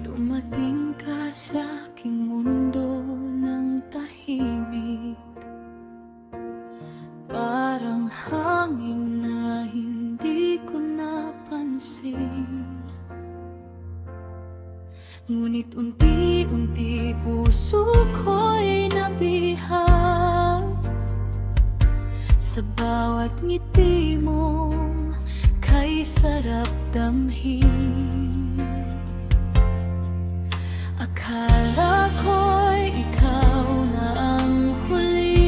Dumating ka sa aking mundo ng tahimik, parang hangin na hindi ko napansin. Ngunit unti-unti puso ko'y nabihag sa bawat ngiti mo, kay sarap damhin. Akala ko'y ikaw na ang huli,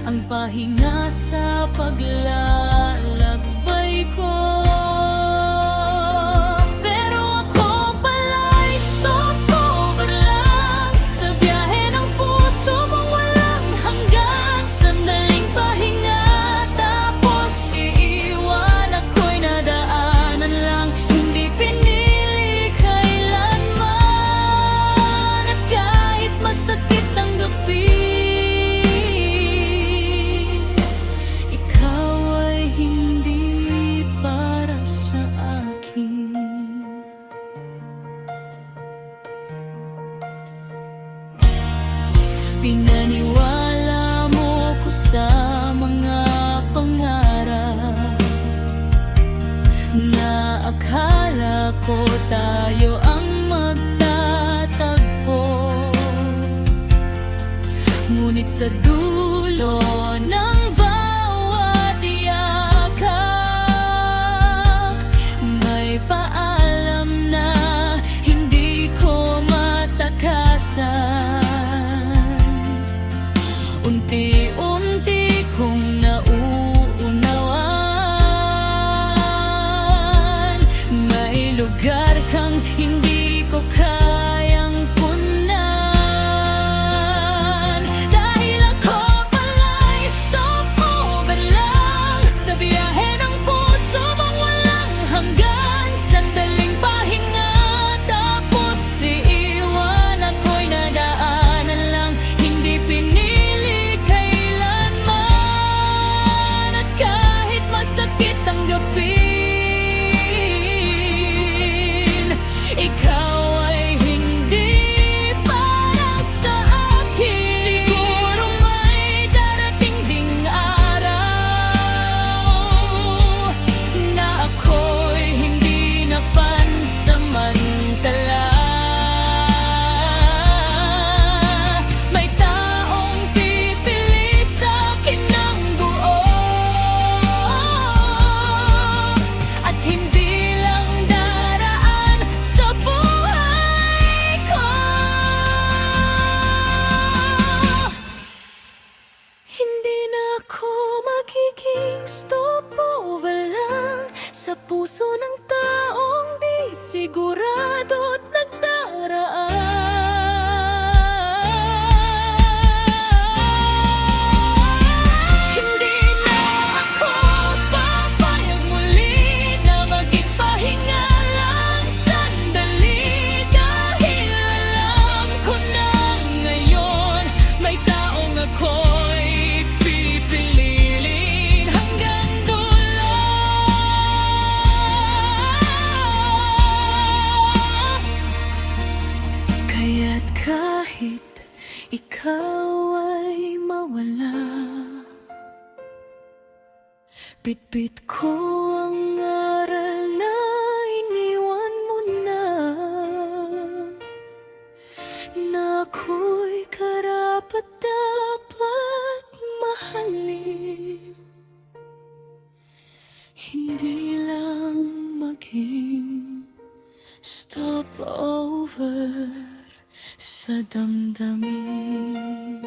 ang pahinga sa paglalakbay ko. Pero ako pala'y stopover lang sa biyahe ng puso mong walang hanggan. Sandaling pahinga, tapos iiwan ako'y nadaanan lang, hindi pinili kailanman. At kahit masakit ang gabi, ikaw ay hindi para sa akin. Pinaniwala mo ko sa mga pangarap na akala ko tayo ang magtatagpo. Ngunit sa dulo ng bawat yakap, may paalam na hindi ko matakasan. Unti-unti kong nauunawaan, may lugar kang hindi ko kayang punan. Dahil ako pala'y stopover lang sa biyahe ng puso mong walang hanggan. Sandaling pahinga, tapos iiwan ako'y nadaanan lang, hindi pinili kailanman. At kahit masakit ang gapin, ikaw ay hindi para sa akin. Siguro may darating ding araw na ako'y hindi na pansamantala. May taong pipili sa'kin ng buo, at hindi lang daraan sa buhay ko. Hindi na ako magiging stopover lang sa puso ng taong di sigurado't nagdaraan. Hindi na ako papayag muli na maging pahinga lang sandali, dahil alam ko na ngayon may taong ako'y pipiliin hanggang dulo. Kaya't kahit ikaw ay mawala, bitbit ko ang aral na iniwan mo na ako'y karapat-dapat mahalin. Hindi lang maging stopover sa damdamin.